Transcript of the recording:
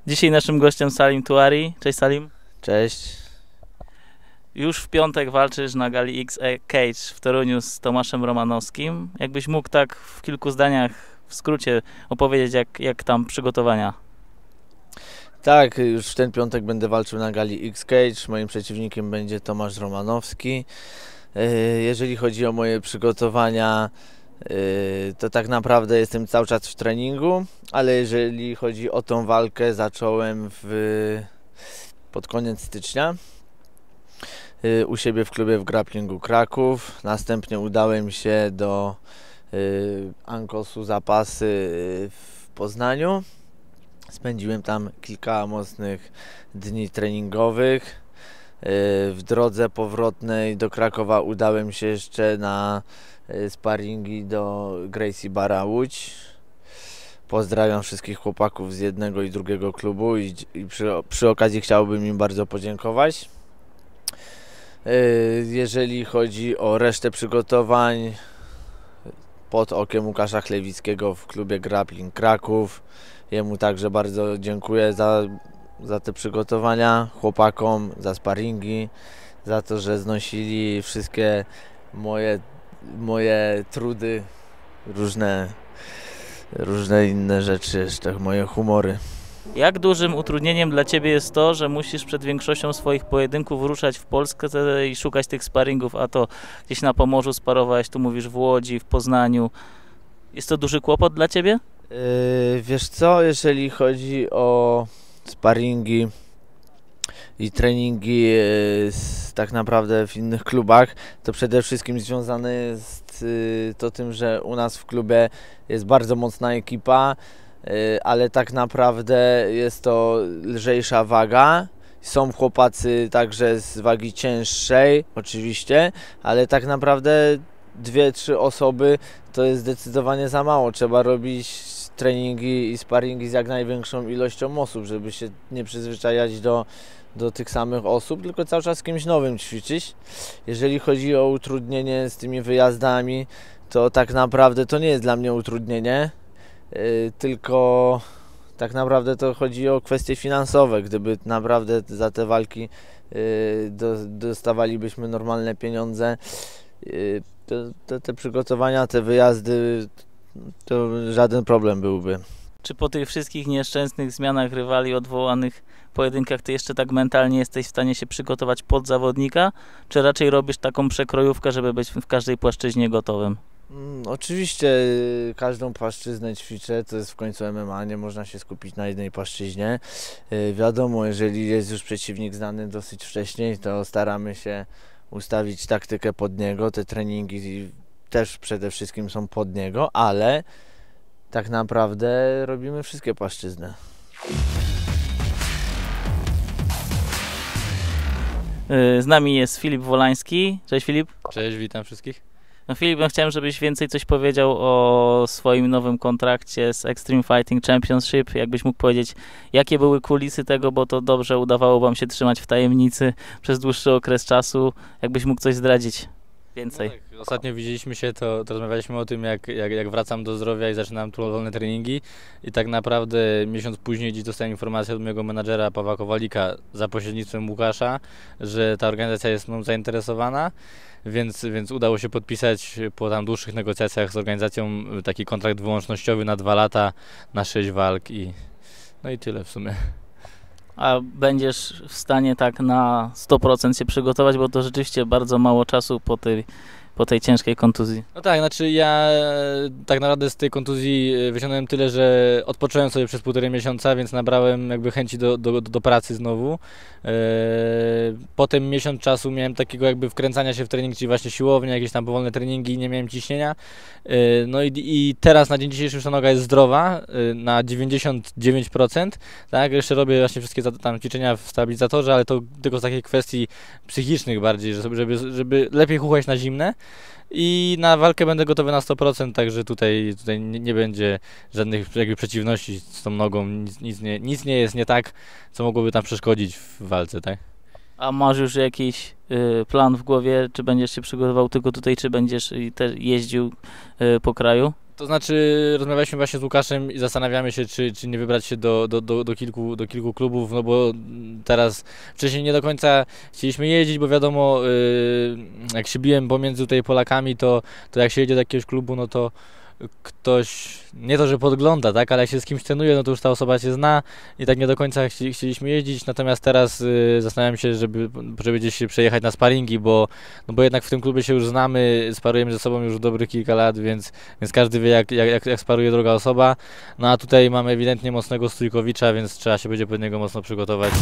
Dzisiaj naszym gościem Salim Touari. Cześć Salim. Cześć. Już w piątek walczysz na gali X Cage w Toruniu z Tomaszem Romanowskim. Jakbyś mógł tak w kilku zdaniach, w skrócie opowiedzieć, jak tam przygotowania? Tak, już w ten piątek będę walczył na gali X Cage. Moim przeciwnikiem będzie Tomasz Romanowski. Jeżeli chodzi o moje przygotowania, to tak naprawdę jestem cały czas w treningu, ale jeżeli chodzi o tą walkę, zacząłem pod koniec stycznia u siebie w klubie w grapplingu Kraków. Następnie udałem się do Ankosu Zapasy w Poznaniu. Spędziłem tam kilka mocnych dni treningowych. W drodze powrotnej do Krakowa udałem się jeszcze na sparingi do Gracie Barra Łódź. Pozdrawiam wszystkich chłopaków z jednego i drugiego klubu i przy okazji chciałbym im bardzo podziękować. Jeżeli chodzi o resztę przygotowań, pod okiem Łukasza Chlewickiego w klubie Grappling Kraków. Jemu także bardzo dziękuję za te przygotowania, chłopakom za sparingi, za to, że znosili wszystkie moje trudy, różne inne rzeczy, jeszcze moje humory. Jak dużym utrudnieniem dla Ciebie jest to, że musisz przed większością swoich pojedynków ruszać w Polskę i szukać tych sparingów, a to gdzieś na Pomorzu sparowałeś, tu mówisz w Łodzi, w Poznaniu. Jest to duży kłopot dla Ciebie? Wiesz co, jeżeli chodzi o sparingi i treningi tak naprawdę w innych klubach, to przede wszystkim związane jest to tym, że u nas w klubie jest bardzo mocna ekipa, ale tak naprawdę jest to lżejsza waga. Są chłopacy także z wagi cięższej, oczywiście, ale tak naprawdę 2-3 osoby to jest zdecydowanie za mało. Trzeba robić treningi i sparingi z jak największą ilością osób, żeby się nie przyzwyczajać do tych samych osób, tylko cały czas z kimś nowym ćwiczyć. Jeżeli chodzi o utrudnienie z tymi wyjazdami, to tak naprawdę to nie jest dla mnie utrudnienie, tylko tak naprawdę to chodzi o kwestie finansowe. Gdyby naprawdę za te walki dostawalibyśmy normalne pieniądze, te przygotowania, te wyjazdy, to żaden problem byłby. Czy po tych wszystkich nieszczęsnych zmianach rywali, odwołanych pojedynkach, Ty jeszcze tak mentalnie jesteś w stanie się przygotować pod zawodnika, czy raczej robisz taką przekrojówkę, żeby być w każdej płaszczyźnie gotowym? Oczywiście każdą płaszczyznę ćwiczę, to jest w końcu MMA, nie można się skupić na jednej płaszczyźnie. Wiadomo, jeżeli jest już przeciwnik znany dosyć wcześniej, to staramy się ustawić taktykę pod niego, te treningi też przede wszystkim są pod niego, ale tak naprawdę robimy wszystkie płaszczyzny. Z nami jest Filip Wolański. Cześć Filip. Cześć, witam wszystkich. No Filip, chciałem, żebyś więcej coś powiedział o swoim nowym kontrakcie z Extreme Fighting Championship. Jakbyś mógł powiedzieć, jakie były kulisy tego, bo to dobrze udawało Wam się trzymać w tajemnicy przez dłuższy okres czasu. Jakbyś mógł coś zdradzić więcej? No tak, ostatnio widzieliśmy się, to rozmawialiśmy o tym, jak wracam do zdrowia i zaczynam tu wolne treningi. I tak naprawdę miesiąc później dziś dostałem informację od mojego menadżera Pawła Kowalika za pośrednictwem Łukasza, że ta organizacja jest mną zainteresowana. Więc udało się podpisać po tam dłuższych negocjacjach z organizacją taki kontrakt wyłącznościowy na 2 lata, na 6 walk no i tyle w sumie. A będziesz w stanie tak na 100% się przygotować, bo to rzeczywiście bardzo mało czasu po tej ciężkiej kontuzji. No tak, znaczy ja tak naprawdę z tej kontuzji wyciągnąłem tyle, że odpocząłem sobie przez 1,5 miesiąca, więc nabrałem jakby chęci do pracy znowu. Potem miesiąc czasu miałem takiego jakby wkręcania się w trening, czyli właśnie siłownia, jakieś tam powolne treningi, nie miałem ciśnienia. No i teraz na dzień dzisiejszy już ta noga jest zdrowa na 99%, tak? Jeszcze robię właśnie wszystkie tam ćwiczenia w stabilizatorze, ale to tylko z takich kwestii psychicznych bardziej, żeby lepiej chuchać na zimne. I na walkę będę gotowy na 100%, także tutaj nie będzie żadnych jakby przeciwności z tą nogą, nic nie jest nie tak, co mogłoby tam przeszkodzić w walce, tak? A masz już jakiś plan w głowie, czy będziesz się przygotował tylko tutaj, czy będziesz też jeździł po kraju? To znaczy rozmawialiśmy właśnie z Łukaszem i zastanawiamy się, czy nie wybrać się do kilku klubów, no bo teraz wcześniej nie do końca chcieliśmy jeździć, bo wiadomo, jak się biłem pomiędzy tutaj Polakami, to jak się jedzie do jakiegoś klubu, no to ktoś, nie to, że podgląda, tak, ale jak się z kimś trenuje, no to już ta osoba się zna i tak nie do końca chcieliśmy jeździć, natomiast teraz zastanawiam się, żeby gdzieś się przejechać na sparingi, bo jednak w tym klubie się już znamy, sparujemy ze sobą już dobrych kilka lat, więc każdy wie jak sparuje druga osoba, no a tutaj mamy ewidentnie mocnego Stójkowicza, więc trzeba się będzie pod niego mocno przygotować.